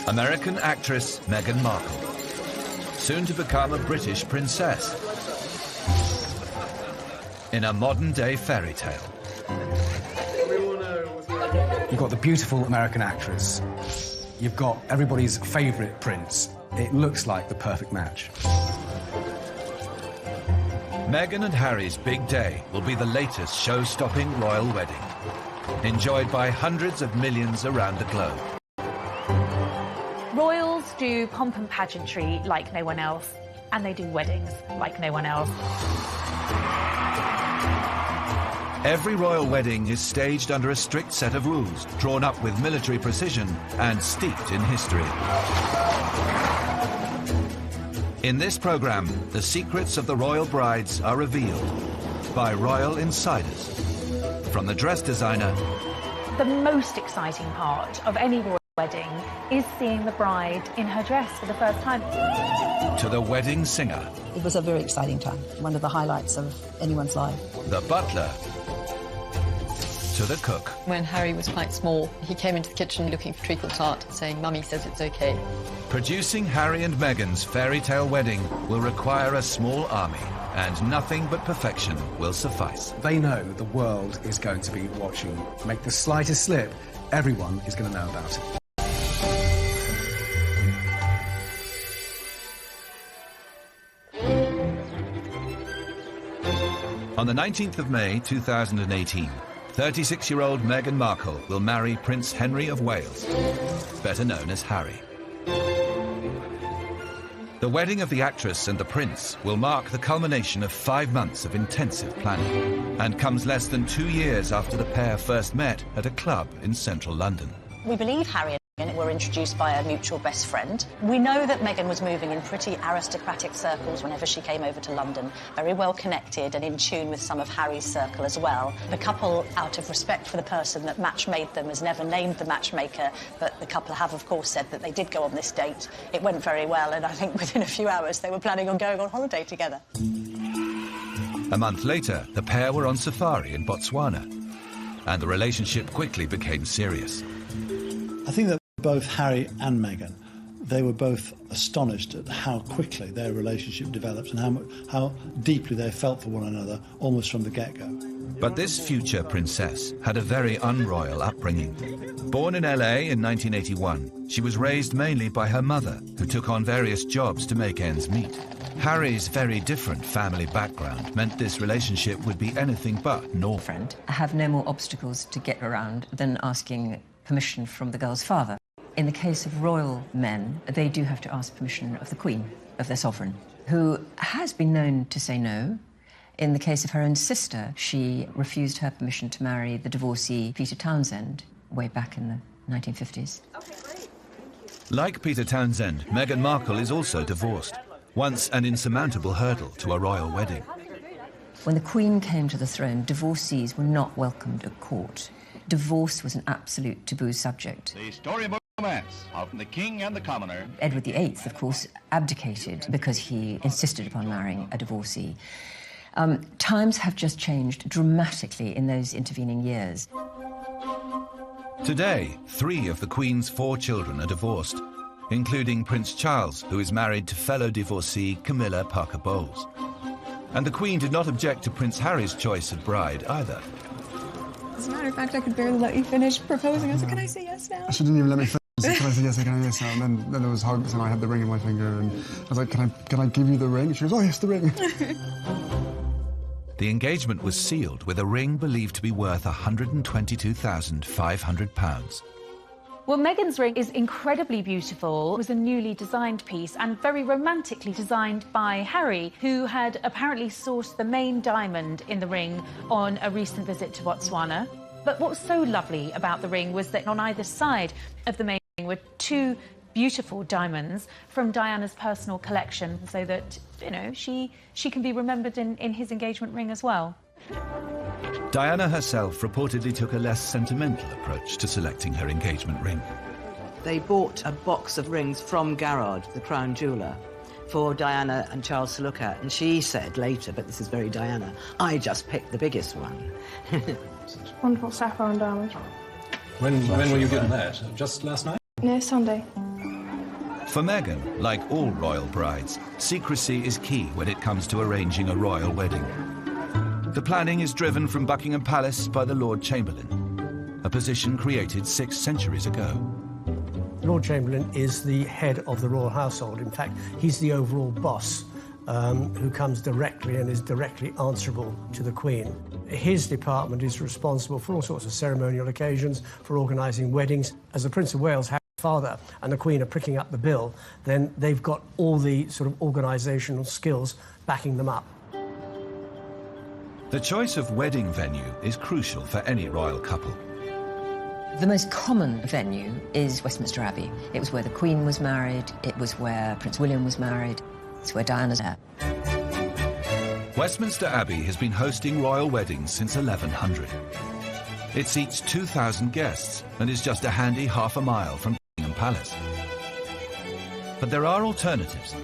American actress Meghan Markle, soon to become a British princess in a modern-day fairy tale. You've got the beautiful American actress. You've got everybody's favourite prince. It looks like the perfect match. Meghan and Harry's big day will be the latest show-stopping royal wedding, enjoyed by hundreds of millions around the globe. Royals do pomp and pageantry like no one else, and they do weddings like no one else. Every royal wedding is staged under a strict set of rules, drawn up with military precision and steeped in history. In this programme, the secrets of the royal brides are revealed by royal insiders. From the dress designer... The most exciting part of any royal wedding is seeing the bride in her dress for the first time. To the wedding singer. It was a very exciting time, one of the highlights of anyone's life. The butler. To the cook. When Harry was quite small, he came into the kitchen looking for treacle tart, saying, "Mummy says it's okay." Producing Harry and Meghan's fairy tale wedding will require a small army, and nothing but perfection will suffice. They know the world is going to be watching. Make the slightest slip, everyone is going to know about it. On the 19th of May 2018, 36-year-old Meghan Markle will marry Prince Henry of Wales, better known as Harry. The wedding of the actress and the prince will mark the culmination of 5 months of intensive planning, and comes less than 2 years after the pair first met at a club in central London. We believe Harry and Meghan were introduced by a mutual best friend. We know that Meghan was moving in pretty aristocratic circles whenever she came over to London, very well connected and in tune with some of Harry's circle as well. The couple, out of respect for the person that match-made them, has never named the matchmaker, but the couple have, of course, said that they did go on this date. It went very well, and I think within a few hours they were planning on going on holiday together. A month later, the pair were on safari in Botswana, and the relationship quickly became serious. I think that both Harry and Meghan, they were both astonished at how quickly their relationship developed and how deeply they felt for one another almost from the get-go. But this future princess had a very unroyal upbringing. Born in LA in 1981, she was raised mainly by her mother, who took on various jobs to make ends meet. Harry's very different family background meant this relationship would be anything but normal. I have no more obstacles to get around than asking permission from the girl's father. In the case of royal men, they do have to ask permission of the Queen, of their sovereign, who has been known to say no. In the case of her own sister, she refused her permission to marry the divorcee Peter Townsend way back in the 1950s. Okay, great. Like Peter Townsend, Meghan Markle is also divorced, once an insurmountable hurdle to a royal wedding. When the Queen came to the throne, divorcees were not welcomed at court. Divorce was an absolute taboo subject. The storybook romance of the king and the commoner. Edward VIII, of course, abdicated because he insisted upon marrying a divorcee. Times have just changed dramatically in those intervening years. Today, 3 of the Queen's 4 children are divorced, including Prince Charles, who is married to fellow divorcee Camilla Parker Bowles. And the Queen did not object to Prince Harry's choice of bride either. As a matter of fact, I could barely let you finish proposing. I was like, can I say yes now? She didn't even let me finish. I said, can I say yes, can I say yes now? And then there was hugs and I had the ring in my finger and I was like, can I give you the ring? And she goes, oh yes, the ring. The engagement was sealed with a ring believed to be worth £122,500. Well, Meghan's ring is incredibly beautiful. It was a newly designed piece and very romantically designed by Harry, who had apparently sourced the main diamond in the ring on a recent visit to Botswana. But what was so lovely about the ring was that on either side of the main ring were 2 beautiful diamonds from Diana's personal collection, so that, you know, she can be remembered in his engagement ring as well. Diana herself reportedly took a less sentimental approach to selecting her engagement ring. They bought a box of rings from Garrard, the crown jeweller, for Diana and Charles to look at, and she said later, but this is very Diana, I just picked the biggest one. Wonderful sapphire and diamond. When were you given that? Just last night? No, Sunday. For Meghan, like all royal brides, secrecy is key when it comes to arranging a royal wedding. The planning is driven from Buckingham Palace by the Lord Chamberlain, a position created 6 centuries ago. Lord Chamberlain is the head of the royal household. In fact, he's the overall boss who comes directly and is directly answerable to the Queen. His department is responsible for all sorts of ceremonial occasions, for organising weddings. As the Prince of Wales, Harry's father, and the Queen are pricking up the bill, then they've got all the sort of organisational skills backing them up. The choice of wedding venue is crucial for any royal couple. The most common venue is Westminster Abbey. It was where the Queen was married, it was where Prince William was married, it's where Diana's at. Westminster Abbey has been hosting royal weddings since 1100. It seats 2,000 guests and is just a handy half a mile from Buckingham Palace. But there are alternatives.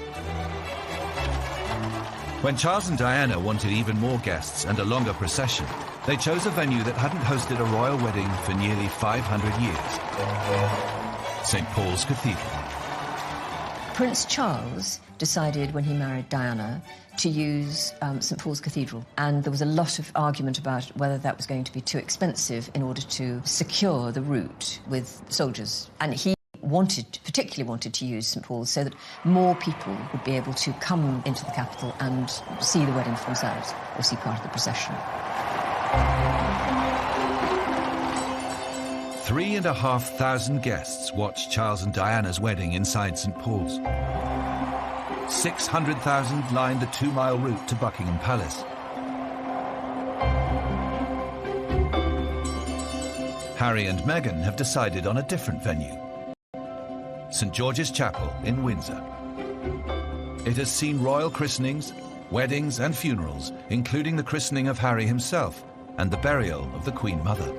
When Charles and Diana wanted even more guests and a longer procession, they chose a venue that hadn't hosted a royal wedding for nearly 500 years. St. Paul's Cathedral. Prince Charles decided when he married Diana to use St. Paul's Cathedral, and there was a lot of argument about whether that was going to be too expensive in order to secure the route with soldiers. And he particularly wanted to use St. Paul's so that more people would be able to come into the capital and see the wedding for themselves, or see part of the procession. 3,500 guests watched Charles and Diana's wedding inside St. Paul's. 600,000 lined the 2-mile route to Buckingham Palace. Harry and Meghan have decided on a different venue. St. George's Chapel in Windsor. It has seen royal christenings, weddings and funerals, including the christening of Harry himself and the burial of the Queen Mother.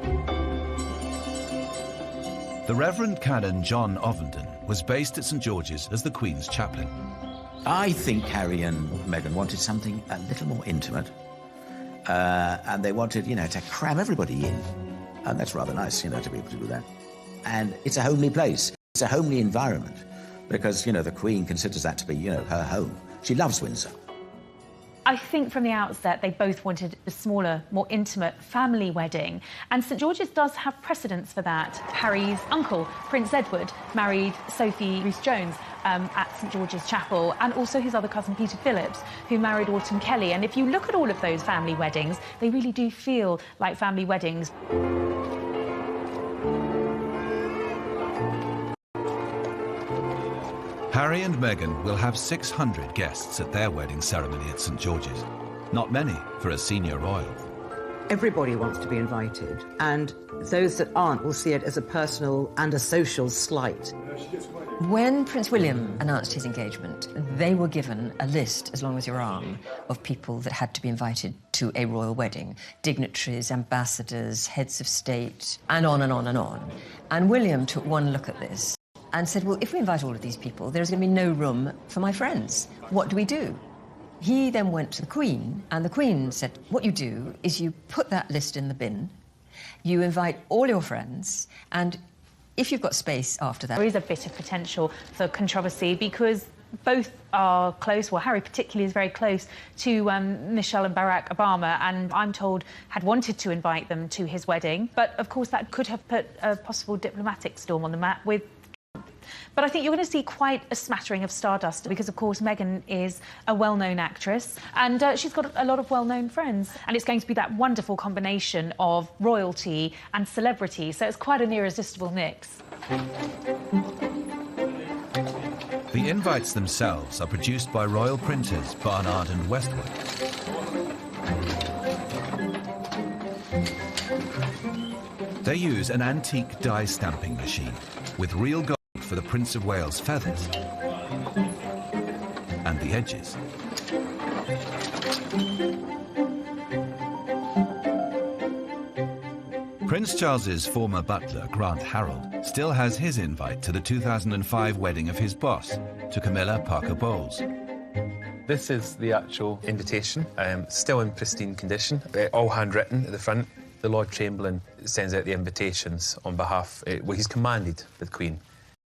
The Reverend Canon John Ovenden was based at St. George's as the Queen's chaplain. I think Harry and Meghan wanted something a little more intimate. And they wanted, to cram everybody in. And that's rather nice, to be able to do that. And it's a homely place. It's a homely environment because, the Queen considers that to be, her home. She loves Windsor. I think from the outset they both wanted a smaller, more intimate family wedding, and St George's does have precedents for that. Harry's uncle, Prince Edward, married Sophie Rhys-Jones at St George's Chapel, and also his other cousin Peter Phillips, who married Autumn Kelly. And if you look at all of those family weddings, they really do feel like family weddings. Harry and Meghan will have 600 guests at their wedding ceremony at St George's. Not many for a senior royal. Everybody wants to be invited, and those that aren't will see it as a personal and a social slight. When Prince William announced his engagement, they were given a list, as long as your arm, of people that had to be invited to a royal wedding. Dignitaries, ambassadors, heads of state, and on and on and on. And William took one look at this and said, well, if we invite all of these people, there's going to be no room for my friends. What do we do? He then went to the Queen, and the Queen said, what you do is you put that list in the bin, you invite all your friends, and if you've got space after that... There is a bit of potential for controversy because both are close, well, Harry particularly is very close to Michelle and Barack Obama, and I'm told had wanted to invite them to his wedding. But, of course, that could have put a possible diplomatic storm on the map with... But I think you're going to see quite a smattering of stardust because, of course, Meghan is a well-known actress and she's got a lot of well-known friends. And it's going to be that wonderful combination of royalty and celebrity, so it's quite an irresistible mix. The invites themselves are produced by royal printers Barnard and Westwood. They use an antique die stamping machine with real gold for the Prince of Wales' feathers and the edges. Prince Charles's former butler, Grant Harold, still has his invite to the 2005 wedding of his boss, to Camilla Parker Bowles. This is the actual invitation, still in pristine condition, all handwritten at the front. The Lord Chamberlain sends out the invitations on behalf, well, he's commanded by the Queen.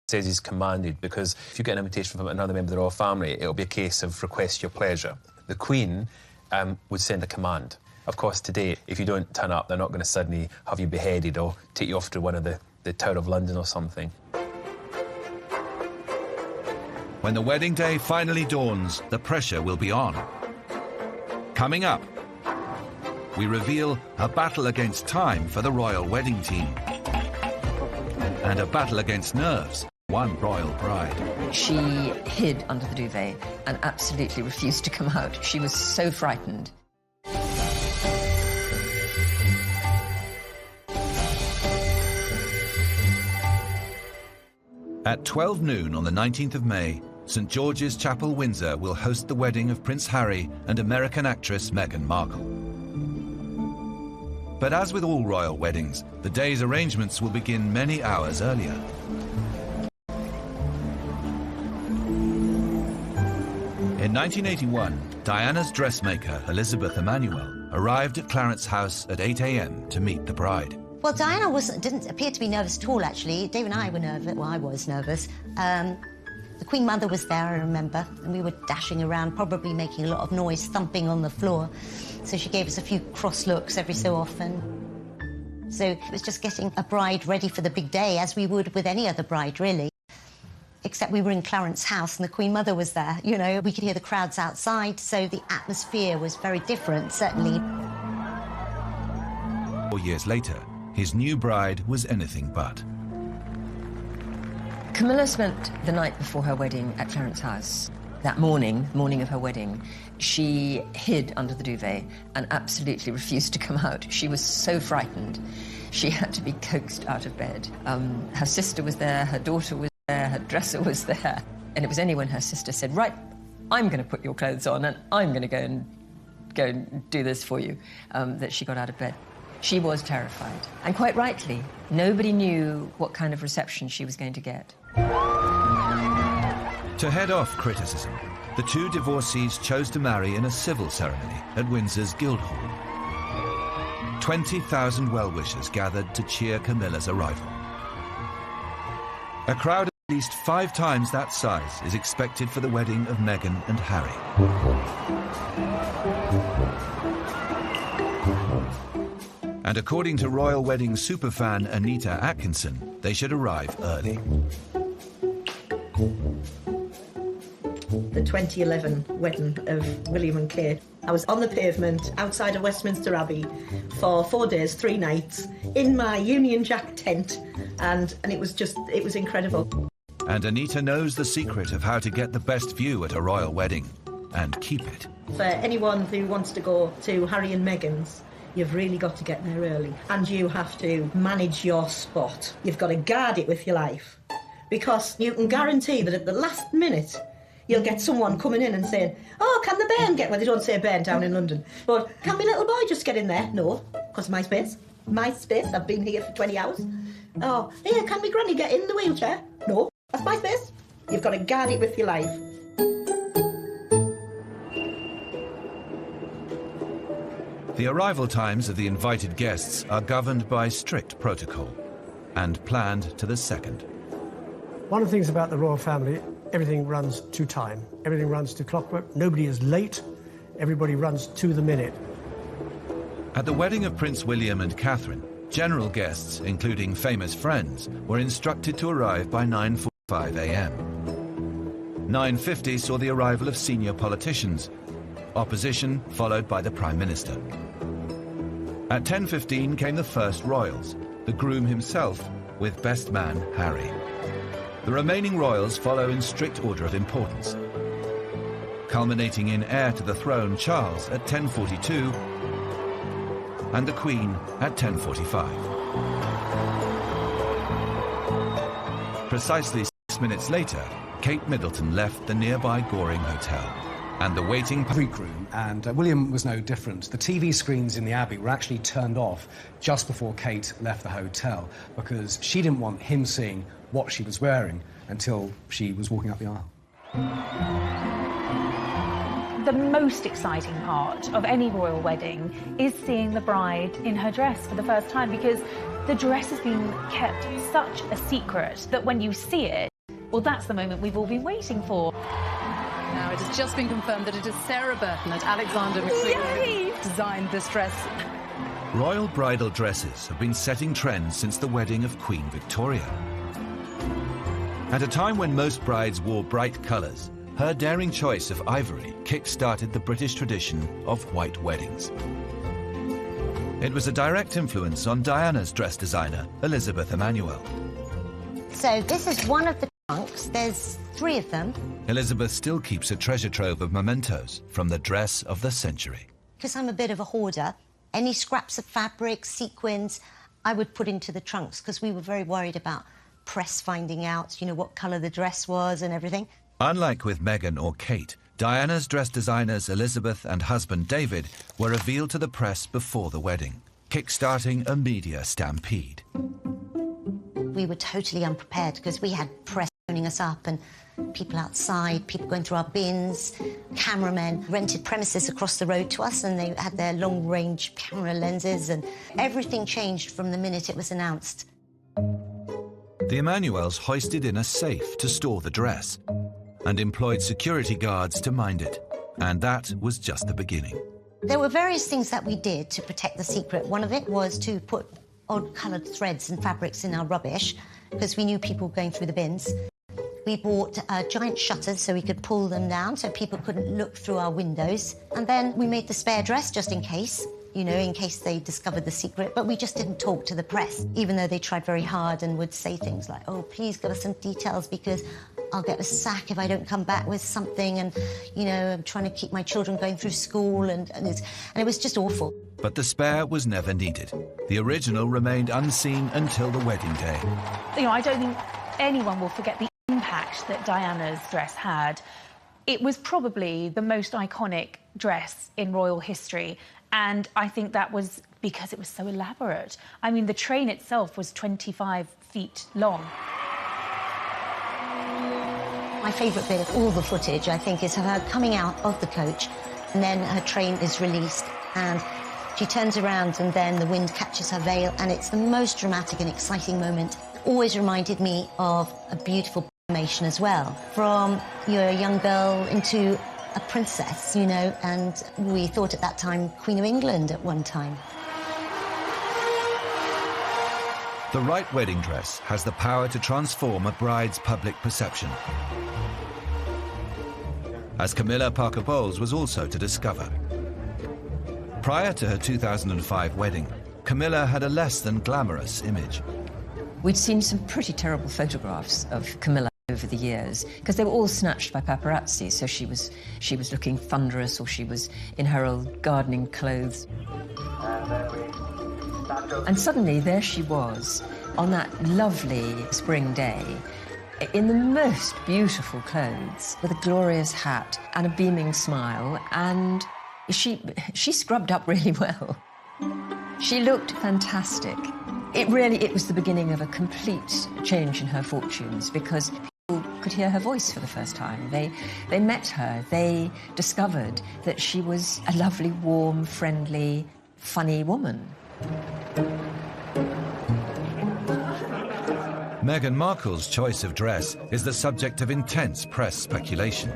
says he's commanded, because if you get an invitation from another member of the royal family, it'll be a case of request your pleasure. The Queen would send a command. Of course, today, if you don't turn up, they're not going to suddenly have you beheaded or take you off to one of the Tower of London or something. When the wedding day finally dawns, the pressure will be on. Coming up, we reveal a battle against time for the royal wedding team. And a battle against nerves, one royal bride. She hid under the duvet and absolutely refused to come out. She was so frightened. At 12 noon on the 19th of May, St George's Chapel, Windsor will host the wedding of Prince Harry and American actress Meghan Markle. But as with all royal weddings, the day's arrangements will begin many hours earlier. In 1981, Diana's dressmaker, Elizabeth Emanuel, arrived at Clarence House at 8 a.m. to meet the bride. Well, Diana didn't appear to be nervous at all, actually. Dave and I were nervous. Well, I was nervous. The Queen Mother was there, I remember, and we were dashing around, probably making a lot of noise, thumping on the floor. So she gave us a few cross looks every so often. So it was just getting a bride ready for the big day, as we would with any other bride, really. Except we were in Clarence House and the Queen Mother was there. You know, we could hear the crowds outside, so the atmosphere was very different, certainly. 4 years later, his new bride was anything but. Camilla spent the night before her wedding at Clarence House. That morning of her wedding, she hid under the duvet and absolutely refused to come out. She was so frightened. She had to be coaxed out of bed. Her sister was there, her daughter was there, her dresser was there. And it was only when her sister said, right, I'm going to put your clothes on and I'm going to go and do this for you, that she got out of bed. She was terrified, and quite rightly. Nobody knew what kind of reception she was going to get. To head off criticism, the two divorcees chose to marry in a civil ceremony at Windsor's Guildhall. 20,000 well-wishers gathered to cheer Camilla's arrival. A crowd at least 5 times that size is expected for the wedding of Meghan and Harry. And according to royal wedding superfan Anita Atkinson, they should arrive early. The 2011 wedding of William and Kate. I was on the pavement outside of Westminster Abbey for 4 days, 3 nights, in my Union Jack tent, and it was incredible. And Anita knows the secret of how to get the best view at a royal wedding, and keep it. For anyone who wants to go to Harry and Meghan's, you've really got to get there early, and you have to manage your spot. You've got to guard it with your life, because you can guarantee that at the last minute you'll get someone coming in and saying, oh, can the bairn get... Well, they don't say bairn down in London, but can my little boy just get in there? No, because my space. My space. I've been here for 20 hours. Oh, here, can my granny get in the wheelchair? No, that's my space. You've got to guard it with your life. The arrival times of the invited guests are governed by strict protocol and planned to the second. One of the things about the royal family, everything runs to time. Everything runs to clockwork. Nobody is late. Everybody runs to the minute. At the wedding of Prince William and Catherine, general guests, including famous friends, were instructed to arrive by 9:45 a.m. 9:50 saw the arrival of senior politicians, opposition followed by the Prime Minister. At 10:15 came the first royals, the groom himself with best man Harry. The remaining royals follow in strict order of importance, culminating in heir to the throne Charles at 10:42 and the Queen at 10:45. Precisely 6 minutes later, Kate Middleton left the nearby Goring Hotel, and the waiting Greek room, and William was no different. The TV screens in the Abbey were actually turned off just before Kate left the hotel, because she didn't want him seeing what she was wearing until she was walking up the aisle. The most exciting part of any royal wedding is seeing the bride in her dress for the first time, because the dress has been kept such a secret that when you see it, Well, that's the moment we've all been waiting for. Now, it has just been confirmed that it is Sarah Burton and Alexander McQueen who designed this dress. Royal bridal dresses have been setting trends since the wedding of Queen Victoria. At a time when most brides wore bright colours, her daring choice of ivory kick-started the British tradition of white weddings. It was a direct influence on Diana's dress designer, Elizabeth Emanuel. So this is one of the trunks. There's 3 of them. Elizabeth still keeps a treasure trove of mementos from the dress of the century. Because I'm a bit of a hoarder, any scraps of fabric, sequins, I would put into the trunks because we were very worried about press finding out, you know, what colour the dress was and everything. Unlike with Meghan or Kate, Diana's dress designers Elizabeth and husband David were revealed to the press before the wedding, kick-starting a media stampede. We were totally unprepared because we had press phoning us up and people outside, people going through our bins, cameramen rented premises across the road to us and they had their long-range camera lenses and everything changed from the minute it was announced. The Emanuels hoisted in a safe to store the dress and employed security guards to mind it. And that was just the beginning. There were various things that we did to protect the secret. One of it was to put odd-coloured threads and fabrics in our rubbish because we knew people were going through the bins. We bought giant shutters so we could pull them down so people couldn't look through our windows. And then we made the spare dress just in case, you know, in case they discovered the secret. But we just didn't talk to the press, even though they tried very hard and would say things like, oh, please give us some details because I'll get a sack if I don't come back with something. And, you know, I'm trying to keep my children going through school. And it was just awful. But the spare was never needed. The original remained unseen until the wedding day. You know, I don't think anyone will forget the impact that Diana's dress had. It was probably the most iconic dress in royal history, and I think that was because it was so elaborate. I mean, the train itself was 25 feet long. My favourite bit of all the footage, I think, is her coming out of the coach, and then her train is released, and she turns around and then the wind catches her veil, and it's the most dramatic and exciting moment. Always reminded me of a beautiful transformation as well, from you're a young girl into a princess, you know, and we thought at that time Queen of England at one time. The right wedding dress has the power to transform a bride's public perception, as Camilla Parker Bowles was also to discover. Prior to her 2005 wedding, Camilla had a less than glamorous image. We'd seen some pretty terrible photographs of Camilla over the years because they were all snatched by paparazzi. So she was looking thunderous, or she was in her old gardening clothes. And suddenly there she was on that lovely spring day in the most beautiful clothes with a glorious hat and a beaming smile, and she scrubbed up really well. She looked fantastic. It was the beginning of a complete change in her fortunes because people could hear her voice for the first time. They met her. They discovered that she was a lovely, warm, friendly, funny woman. Meghan Markle's choice of dress is the subject of intense press speculation.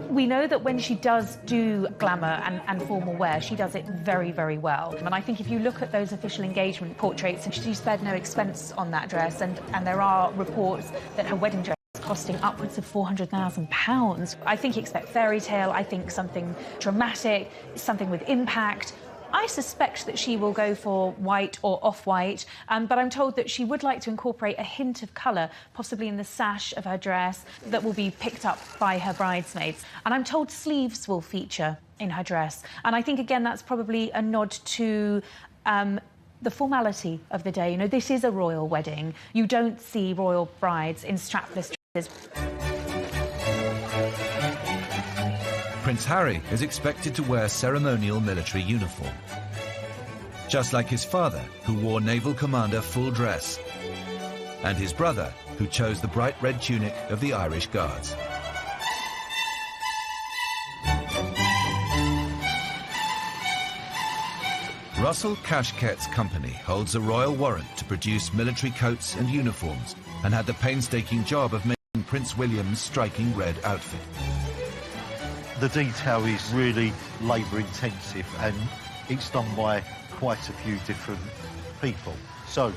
We know that when she does do glamour and formal wear, she does it very, very well. And I think if you look at those official engagement portraits, and she spared no expense on that dress, and there are reports that her wedding dress is costing upwards of £400,000. I think you expect fairy tale, I think something dramatic, something with impact. I suspect that she will go for white or off-white, but I'm told that she would like to incorporate a hint of colour, possibly in the sash of her dress, that will be picked up by her bridesmaids. And I'm told sleeves will feature in her dress. And I think, again, that's probably a nod to the formality of the day. You know, this is a royal wedding. You don't see royal brides in strapless dresses. Prince Harry is expected to wear ceremonial military uniform, just like his father, who wore Naval Commander full dress, and his brother, who chose the bright red tunic of the Irish Guards. Russell Cashket's company holds a royal warrant to produce military coats and uniforms, and had the painstaking job of making Prince William's striking red outfit. The detail is really labour-intensive, and it's done by quite a few different people. So,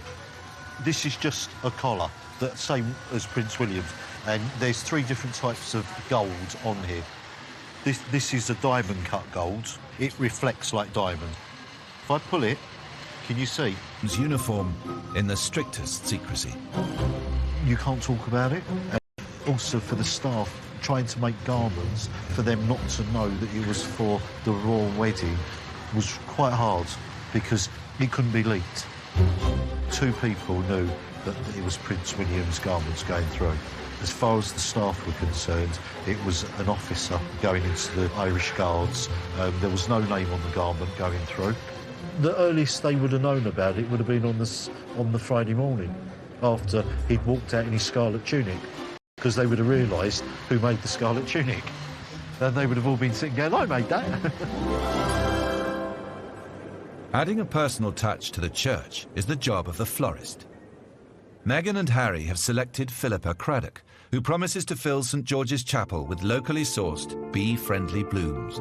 this is just a collar, the same as Prince William's, and there's 3 different types of gold on here. This is a diamond-cut gold. It reflects like diamond. If I pull it, can you see? His uniform in the strictest secrecy. You can't talk about it. And also for the staff, trying to make garments for them not to know that it was for the royal wedding was quite hard because it couldn't be leaked. 2 people knew that it was Prince William's garments going through. As far as the staff were concerned, it was an officer going into the Irish Guards. There was no name on the garment going through. The earliest they would have known about it would have been on the Friday morning, after he'd walked out in his scarlet tunic, because they would have realised who made the scarlet tunic. And they would have all been sitting going, I made that. Adding a personal touch to the church is the job of the florist. Meghan and Harry have selected Philippa Craddock, who promises to fill St George's Chapel with locally sourced, bee-friendly blooms.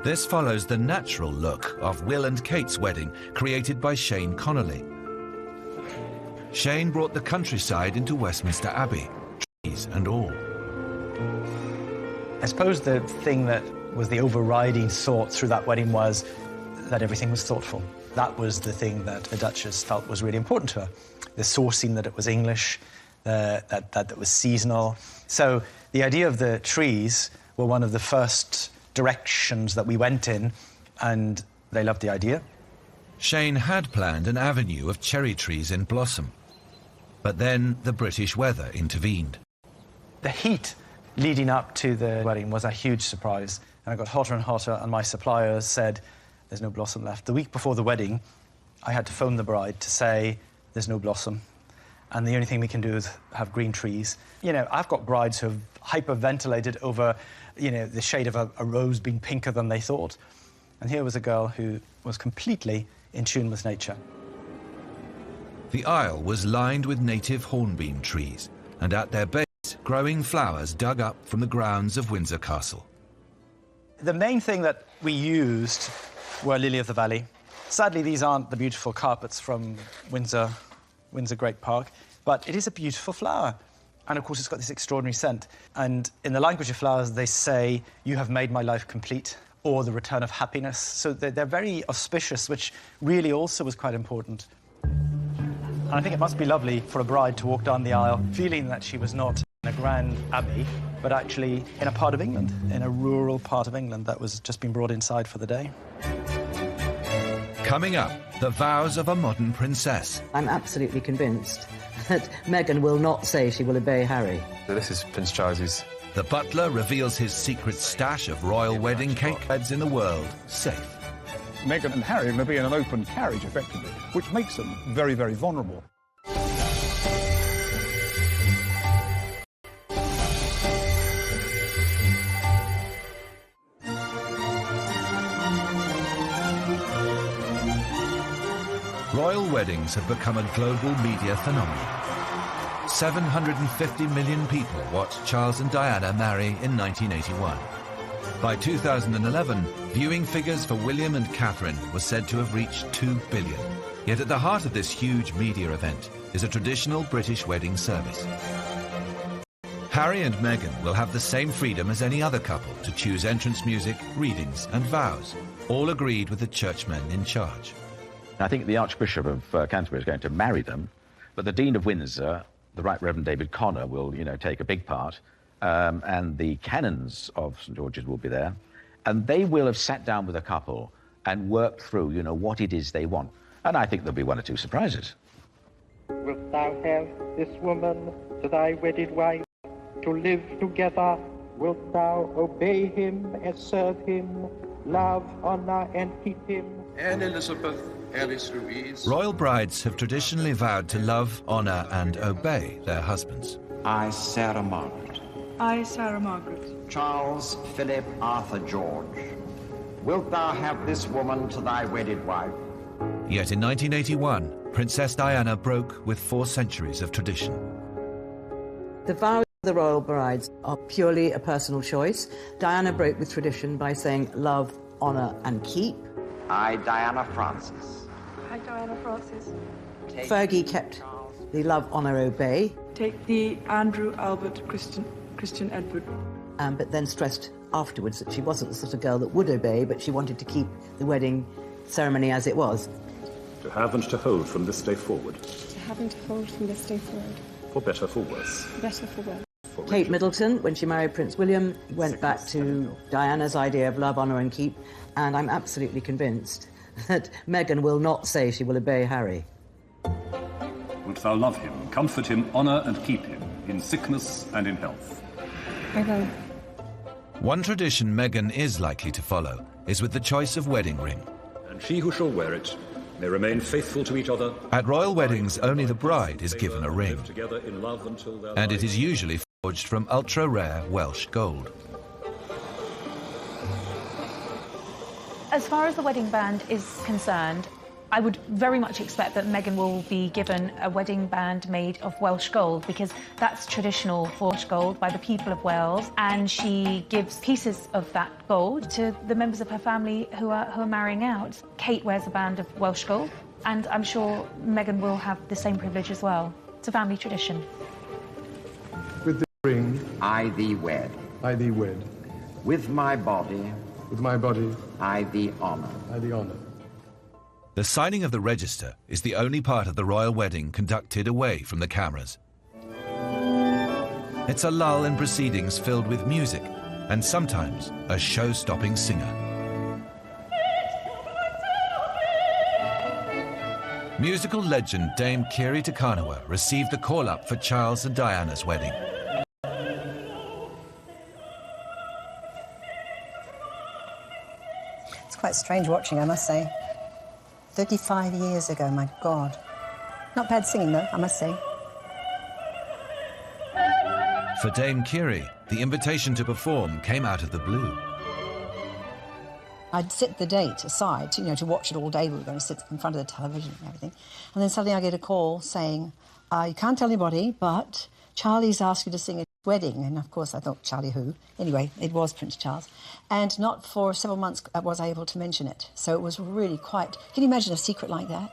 This follows the natural look of Will and Kate's wedding, created by Shane Connolly. Shane brought the countryside into Westminster Abbey, trees and all. I suppose the thing that was the overriding thought through that wedding was that everything was thoughtful. That was the thing that the Duchess felt was really important to her. The sourcing, that it was English, that it was seasonal. So the idea of the trees were one of the first directions that we went in, and they loved the idea. Shane had planned an avenue of cherry trees in blossom, but then the British weather intervened. The heat leading up to the wedding was a huge surprise, and it got hotter and hotter, and my suppliers said, there's no blossom left. The week before the wedding, I had to phone the bride to say, there's no blossom, and the only thing we can do is have green trees. You know, I've got brides who have hyperventilated over, you know, the shade of a rose being pinker than they thought. And here was a girl who was completely in tune with nature. The aisle was lined with native hornbeam trees, and at their base, growing flowers dug up from the grounds of Windsor Castle. The main thing that we used were lily of the valley. Sadly, these aren't the beautiful carpets from Windsor Great Park, but it is a beautiful flower. And of course, it's got this extraordinary scent. And in the language of flowers, they say, you have made my life complete, or the return of happiness. So they're very auspicious, which really also was quite important. And I think it must be lovely for a bride to walk down the aisle feeling that she was not in a grand abbey, but actually in a part of England, in a rural part of England that was just been brought inside for the day. Coming up, the vows of a modern princess. I'm absolutely convinced that Meghan will not say she will obey Harry. So this is Prince Charles's. The butler reveals his secret stash of royal wedding cake. Beds in the world safe. Meghan and Harry are going to be in an open carriage, effectively, which makes them very, very vulnerable. Royal weddings have become a global media phenomenon. 750 million people watched Charles and Diana marry in 1981. By 2011, viewing figures for William and Catherine were said to have reached 2 billion. Yet at the heart of this huge media event is a traditional British wedding service. Harry and Meghan will have the same freedom as any other couple to choose entrance music, readings and vows, all agreed with the churchmen in charge. I think the Archbishop of Canterbury is going to marry them, but the Dean of Windsor, the Right Reverend David Connor, will, take a big part, and the canons of St George's will be there, and they will have sat down with a couple and worked through, what it is they want. And I think there'll be 1 or 2 surprises. Wilt thou have this woman to thy wedded wife, to live together? Wilt thou obey him and serve him, love, honour and keep him? And Elizabeth Ellis Louise. Royal brides have traditionally vowed to love, honour and obey their husbands. I, Sarah Margaret. I, Sarah Margaret. Charles Philip Arthur George. Wilt thou have this woman to thy wedded wife? Yet in 1981, Princess Diana broke with 4 centuries of tradition. The vows The royal brides are purely a personal choice. Diana broke with tradition by saying love, honour and keep. I, Diana Frances. Hi, Diana Frances. Fergie kept the love, honour, obey. Take the Andrew Albert Christian Edward. But then stressed afterwards that she wasn't the sort of girl that would obey, but she wanted to keep the wedding ceremony as it was. To have and to hold from this day forward. To have and to hold from this day forward. For better, for worse. For better, for worse. Kate Middleton, when she married Prince William, went back to Diana's idea of love, honour and keep, and I'm absolutely convinced that Meghan will not say she will obey Harry. Wilt thou love him, comfort him, honour and keep him, in sickness and in health? I will. One tradition Meghan is likely to follow is with the choice of wedding ring. And she who shall wear it may remain faithful to each other. At royal weddings, only the bride is given a ring, Together in love until their and it lives is usually forged from ultra-rare Welsh gold. As far as the wedding band is concerned, I would very much expect that Meghan will be given a wedding band made of Welsh gold, because that's traditional for Welsh gold by the people of Wales, and she gives pieces of that gold to the members of her family who are marrying out. Kate wears a band of Welsh gold, and I'm sure Meghan will have the same privilege as well. It's a family tradition. With the ring, I thee wed. I thee wed. With my body, With my body, I thee honour. I thee honour. The signing of the register is the only part of the royal wedding conducted away from the cameras. It's a lull in proceedings filled with music and sometimes a show-stopping singer. Musical legend Dame Kiri Takanawa received the call-up for Charles and Diana's wedding. It's quite strange watching, I must say. 35 years ago, my God. Not bad singing, though, I must say. For Dame Kiri, the invitation to perform came out of the blue. I'd set the date aside, to watch it all day. We were going to sit in front of the television and everything. And then suddenly I get a call saying, you can't tell anybody, but Charlie's asked you to sing at his wedding. And, of course, I thought, Charlie who? Anyway, it was Prince Charles. And not for several months was I able to mention it. So it was really quite... Can you imagine a secret like that?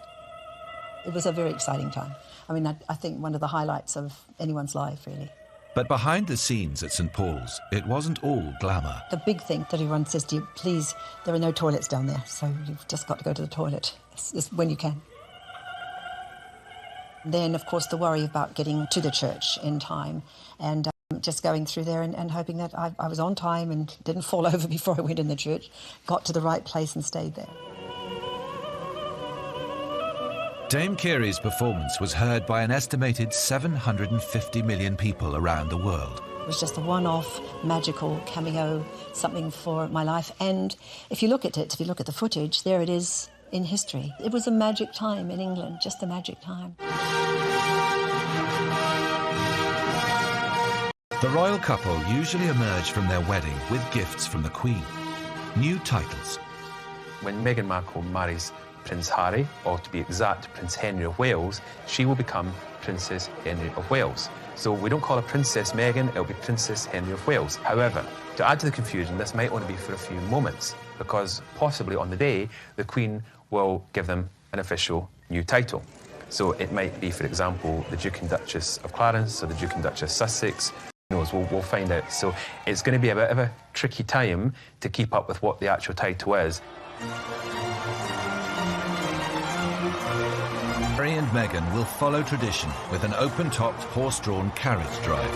It was a very exciting time. I mean, I think one of the highlights of anyone's life, really. But behind the scenes at St. Paul's, it wasn't all glamour. The big thing that everyone says to you, please, there are no toilets down there, so you've just got to go to the toilet when you can. Then, of course, the worry about getting to the church in time and just going through there and hoping that I was on time and didn't fall over before I went in the church, got to the right place and stayed there. Dame Kiri's performance was heard by an estimated 750 million people around the world. It was just a one-off, magical cameo, something for my life. And if you look at it, if you look at the footage, there it is in history. It was a magic time in England, just a magic time. The royal couple usually emerge from their wedding with gifts from the Queen. New titles. When Meghan Markle marries Prince Harry, or to be exact, Prince Henry of Wales, she will become Princess Henry of Wales. So we don't call her Princess Meghan, it'll be Princess Henry of Wales. However, to add to the confusion, this might only be for a few moments, because possibly on the day, the Queen will give them an official new title. So it might be, for example, the Duke and Duchess of Clarence, or the Duke and Duchess of Sussex. Who knows, we'll find out. So it's going to be a bit of a tricky time to keep up with what the actual title is. Harry and Meghan will follow tradition with an open-topped, horse-drawn carriage drive.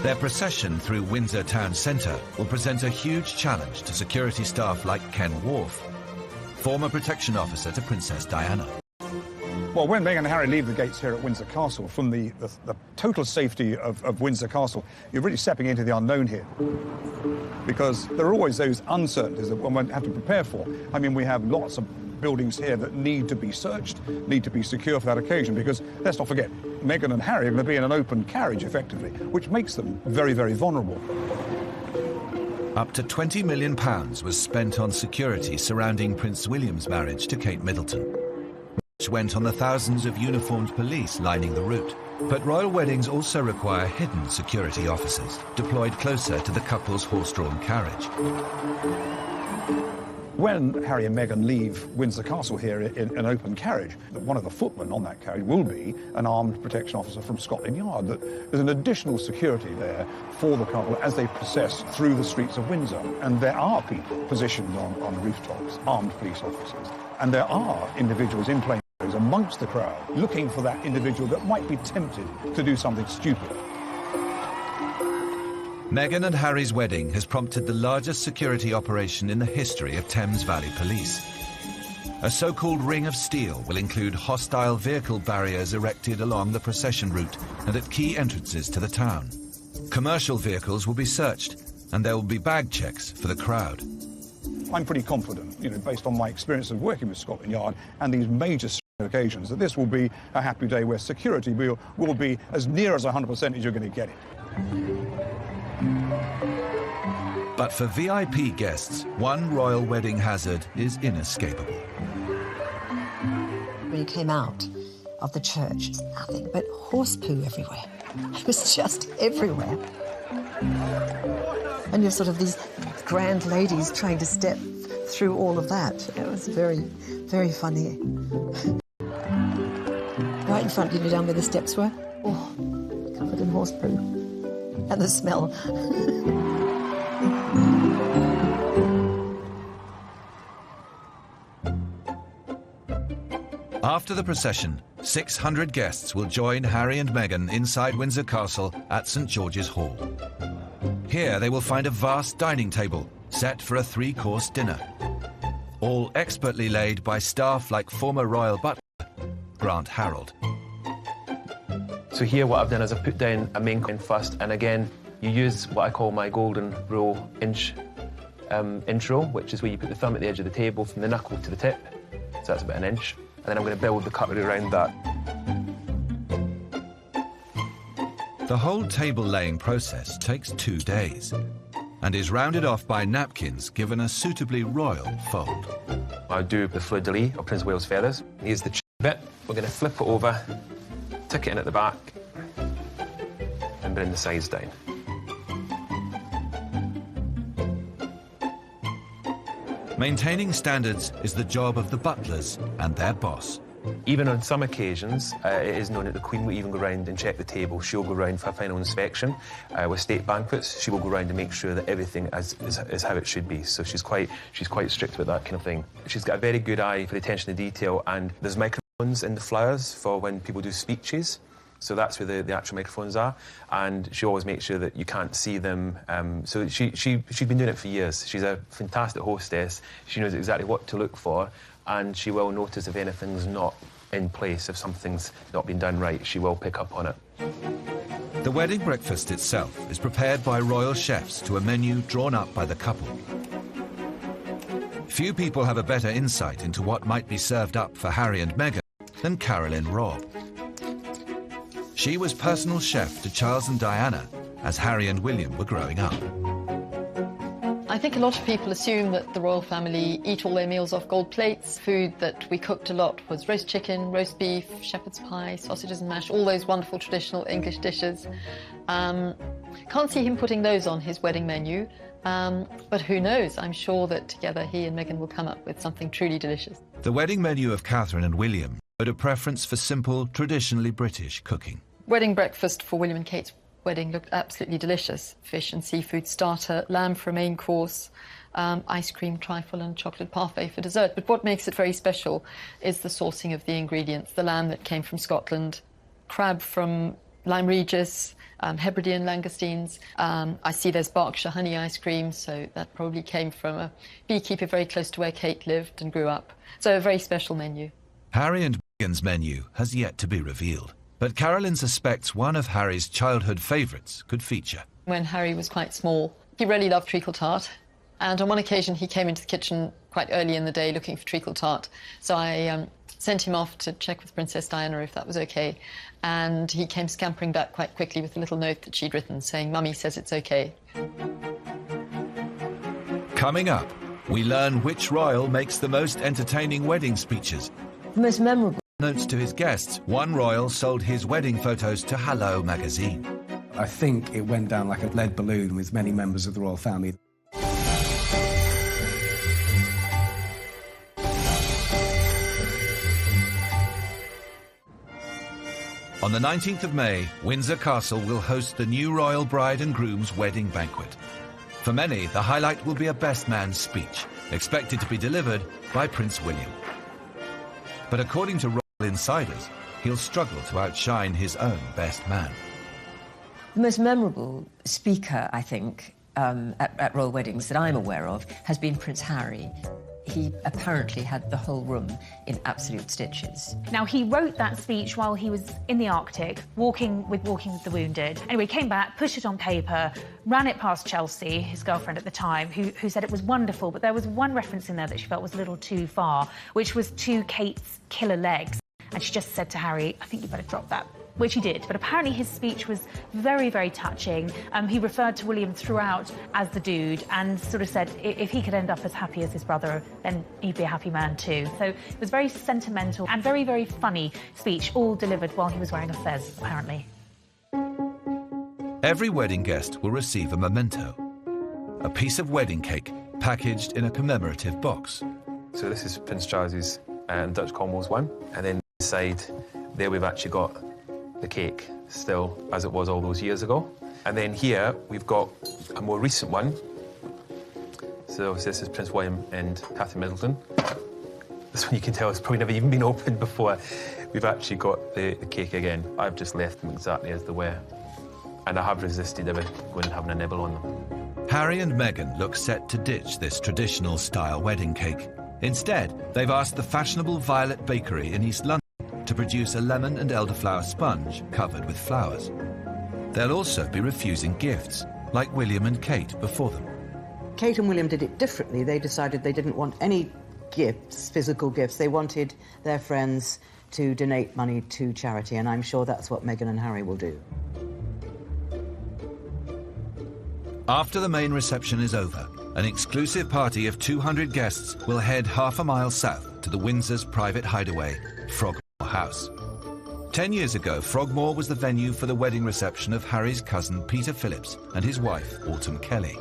Their procession through Windsor town centre will present a huge challenge to security staff like Ken Wharf, former protection officer to Princess Diana. Well, when Meghan and Harry leave the gates here at Windsor Castle, from the total safety of Windsor Castle, you're really stepping into the unknown here. Because there are always those uncertainties that one have to prepare for. I mean, we have lots of buildings here that need to be searched, need to be secure for that occasion, because let's not forget, Meghan and Harry are going to be in an open carriage, effectively, which makes them very, very vulnerable. Up to £20 million was spent on security surrounding Prince William's marriage to Kate Middleton. much went on the thousands of uniformed police lining the route. But royal weddings also require hidden security officers, deployed closer to the couple's horse-drawn carriage. When Harry and Meghan leave Windsor Castle here in an open carriage, one of the footmen on that carriage will be an armed protection officer from Scotland Yard. There's an additional security there for the couple as they process through the streets of Windsor. And there are people positioned on rooftops, armed police officers. And there are individuals in plain clothes amongst the crowd looking for that individual that might be tempted to do something stupid. Meghan and Harry's wedding has prompted the largest security operation in the history of Thames Valley Police. A so-called ring of steel will include hostile vehicle barriers erected along the procession route and at key entrances to the town. Commercial vehicles will be searched, and there will be bag checks for the crowd. I'm pretty confident, based on my experience of working with Scotland Yard and these major occasions, that this will be a happy day where security will be as near as 100% as you're going to get it. But for VIP guests, one royal wedding hazard is inescapable. When you came out of the church, it's nothing but horse poo everywhere. It was just everywhere. And you're sort of these grand ladies trying to step through all of that. It was very, very funny. Right in front, down where the steps were. Oh, covered in horse poo. And the smell. After the procession, 600 guests will join Harry and Meghan inside Windsor Castle at St George's Hall. Here they will find a vast dining table set for a 3-course dinner, all expertly laid by staff like former royal butler Grant Harold. So here what I've done is I've put down a main coin first, and again you use what I call my golden rule inch rule, which is where you put the thumb at the edge of the table from the knuckle to the tip, so that's about 1 inch, and then I'm going to build the cutlery around that. The whole table laying process takes 2 days and is rounded off by napkins given a suitably royal fold. I do the fleur-de-lis of Prince of Wales feathers. Here's the bit. We're going to flip it over, tuck it in at the back, and bring the sides down. Maintaining standards is the job of the butlers and their boss. Even on some occasions, it is known that the Queen will even go round and check the table. She'll go round for a final inspection. With state banquets, she will go round and make sure that everything is how it should be. So she's quite strict about that kind of thing. She's got a very good eye for the attention to detail, and there's microphones in the flowers for when people do speeches. So that's where the actual microphones are, and she always makes sure that you can't see them. So she's been doing it for years. She's a fantastic hostess. She knows exactly what to look for, and she will notice if anything's not in place, if something's not been done right, she will pick up on it. The wedding breakfast itself is prepared by royal chefs to a menu drawn up by the couple. Few people have a better insight into what might be served up for Harry and Meghan than Carolyn Robb. She was personal chef to Charles and Diana as Harry and William were growing up. I think a lot of people assume that the royal family eat all their meals off gold plates. Food that we cooked a lot was roast chicken, roast beef, shepherd's pie, sausages and mash, all those wonderful traditional English dishes. Can't see him putting those on his wedding menu, but who knows? I'm sure that together he and Meghan will come up with something truly delicious. The wedding menu of Catherine and William showed a preference for simple, traditionally British cooking. Wedding breakfast for William and Kate's wedding looked absolutely delicious. Fish and seafood starter, lamb for a main course, ice cream, trifle and chocolate parfait for dessert. But what makes it very special is the sourcing of the ingredients. The lamb that came from Scotland, crab from Lyme Regis, Hebridean langoustines. I see there's Berkshire honey ice cream, so that probably came from a beekeeper very close to where Kate lived and grew up. So a very special menu. Harry and Meghan's menu has yet to be revealed, but Carolyn suspects one of Harry's childhood favourites could feature. When Harry was quite small, he really loved treacle tart, and on one occasion he came into the kitchen quite early in the day looking for treacle tart. So I sent him off to check with Princess Diana if that was okay, and he came scampering back quite quickly with a little note that she'd written saying, "Mummy says it's okay." Coming up, we learn which royal makes the most entertaining wedding speeches. The most memorable Notes to his guests, one royal sold his wedding photos to Hello magazine. I think it went down like a lead balloon with many members of the royal family. On the 19th of May, Windsor Castle will host the new royal bride and groom's wedding banquet. For many, the highlight will be a best man's speech, expected to be delivered by Prince William. But according to royal insiders, he'll struggle to outshine his own best man. The most memorable speaker, I think, at royal weddings that I'm aware of has been Prince Harry. He apparently had the whole room in absolute stitches. Now, he wrote that speech while he was in the Arctic, walking with the Wounded. Anyway, came back, pushed it on paper, ran it past Chelsea, his girlfriend at the time, who said it was wonderful, but there was one reference in there that she felt was a little too far, which was to Kate's killer legs. And she just said to Harry, I think you better drop that, which he did. But apparently his speech was very, very touching. He referred to William throughout as the dude and sort of said if he could end up as happy as his brother, then he'd be a happy man too. So it was very sentimental and very, very funny speech, all delivered while he was wearing a fez, apparently. Every wedding guest will receive a memento, a piece of wedding cake packaged in a commemorative box. So this is Prince Charles's Dutch Commonwealth one, and then inside there we've actually got the cake still as it was all those years ago. And then here we've got a more recent one. So this is Prince William and Catherine Middleton. This one you can tell has probably never even been opened before. We've actually got the cake again. I've just left them exactly as they were. And I have resisted ever going and having a nibble on them. Harry and Meghan look set to ditch this traditional style wedding cake. Instead, they've asked the fashionable Violet Bakery in East London to produce a lemon and elderflower sponge covered with flowers. They'll also be refusing gifts, like William and Kate before them. Kate and William did it differently. They decided they didn't want any gifts, physical gifts. They wanted their friends to donate money to charity, and I'm sure that's what Meghan and Harry will do. After the main reception is over, an exclusive party of 200 guests will head half a mile south to the Windsor's private hideaway, Frogmore House. 10 years ago, Frogmore was the venue for the wedding reception of Harry's cousin Peter Phillips and his wife, Autumn Kelly.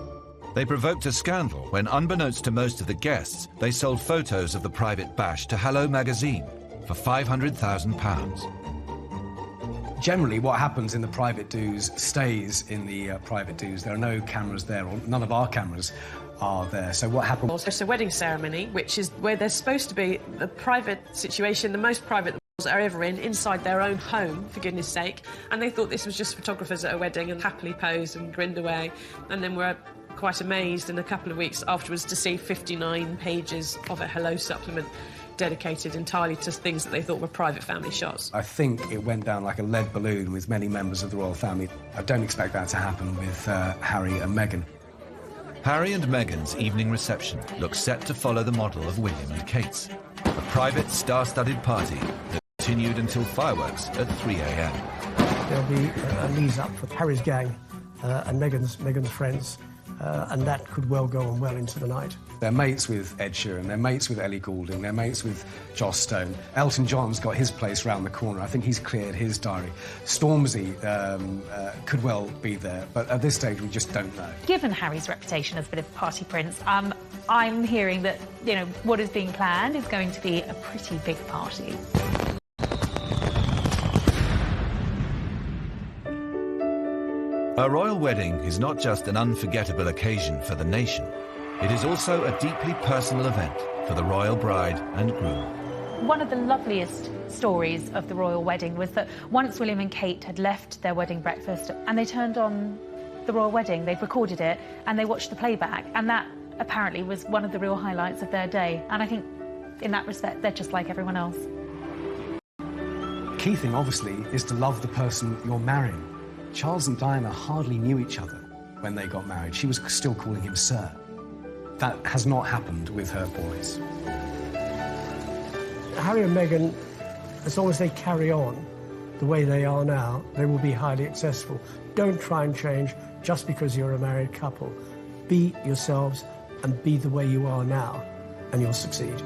They provoked a scandal when, unbeknownst to most of the guests, they sold photos of the private bash to Hello magazine for £500,000. Generally, what happens in the private do's stays in the private do's. There are no cameras there, or none of our cameras are there. So what happens? Also, it's a wedding ceremony, which is where there's supposed to be a private situation, the most private the are ever in, inside their own home, for goodness sake. And they thought this was just photographers at a wedding and happily posed and grinned away. And then were quite amazed in a couple of weeks afterwards to see 59 pages of a Hello supplement dedicated entirely to things that they thought were private family shots. I think it went down like a lead balloon with many members of the royal family. I don't expect that to happen with Harry and Meghan. Harry and Meghan's evening reception looks set to follow the model of William and Kate's, a private star-studded party that continued until fireworks at 3 a.m. There'll be a lead up for Harry's gang and Meghan's friends, and that could well go on well into the night. They're mates with Ed Sheeran, they're mates with Ellie Goulding, they're mates with Joss Stone. Elton John's got his place round the corner. I think he's cleared his diary. Stormzy could well be there, but at this stage we just don't know. Given Harry's reputation as a bit of a party prince, I'm hearing that, you know, what is being planned is going to be a pretty big party. A royal wedding is not just an unforgettable occasion for the nation. It is also a deeply personal event for the royal bride and groom. One of the loveliest stories of the royal wedding was that once William and Kate had left their wedding breakfast and they turned on the royal wedding, they'd recorded it and they watched the playback, and that apparently was one of the real highlights of their day. And I think in that respect, they're just like everyone else. Key thing, obviously, is to love the person you're marrying. Charles and Diana hardly knew each other when they got married. She was still calling him Sir. That has not happened with her boys. Harry and Meghan, as long as they carry on the way they are now, they will be highly successful. Don't try and change just because you're a married couple. Be yourselves and be the way you are now, and you'll succeed.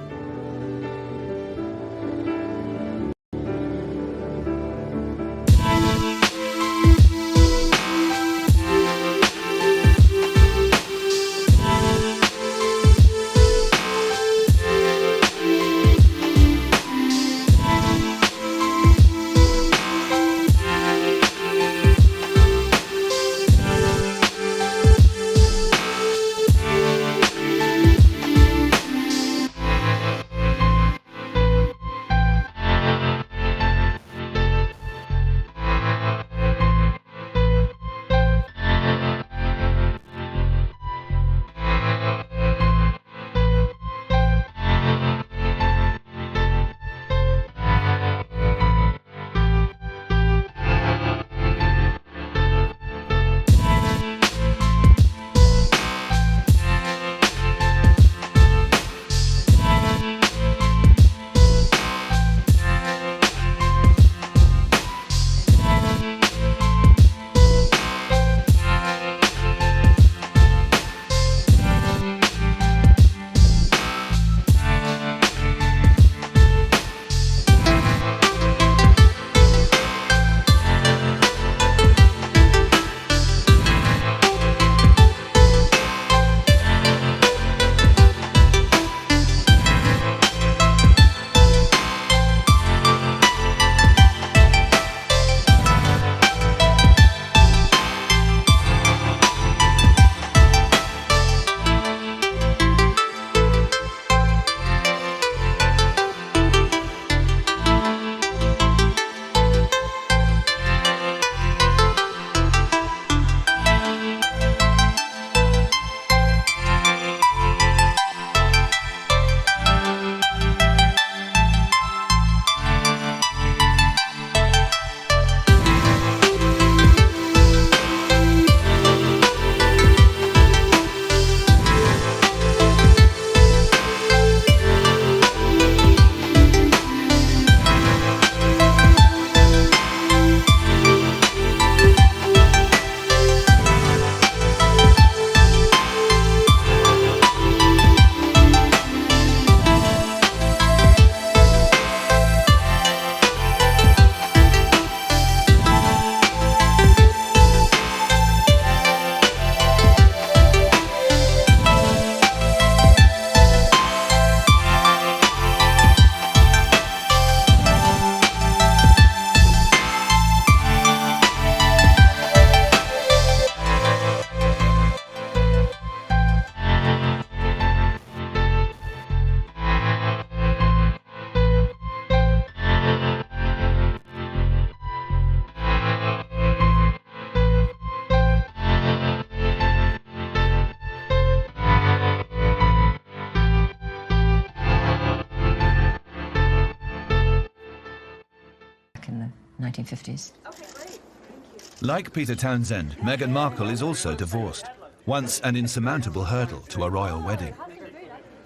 in the 1950s. Like Peter Townsend, Meghan Markle is also divorced, once an insurmountable hurdle to a royal wedding.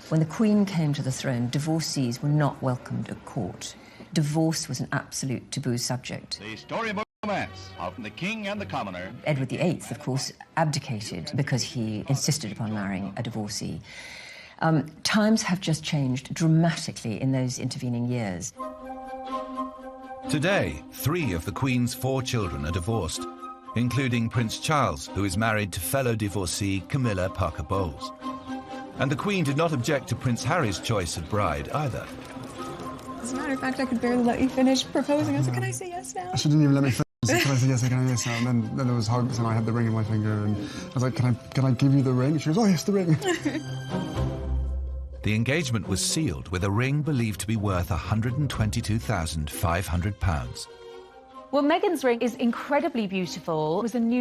When the Queen came to the throne, divorcees were not welcomed at court. Divorce was an absolute taboo subject. The storybook romance of the king and the commoner. Edward VIII, of course, abdicated because he insisted upon marrying a divorcee. Times have just changed dramatically in those intervening years. Today, 3 of the Queen's 4 children are divorced, including Prince Charles, who is married to fellow divorcee Camilla Parker Bowles. And the Queen did not object to Prince Harry's choice of bride either. As a matter of fact, I could barely let you finish proposing. I was like, can I say yes now? She didn't even let me finish. Can I say yes? Can I yes? And then there was hugs, and I had the ring in my finger, and I was like, can I give you the ring? She goes, oh yes, the ring. The engagement was sealed with a ring believed to be worth £122,500. Well, Meghan's ring is incredibly beautiful. It was a new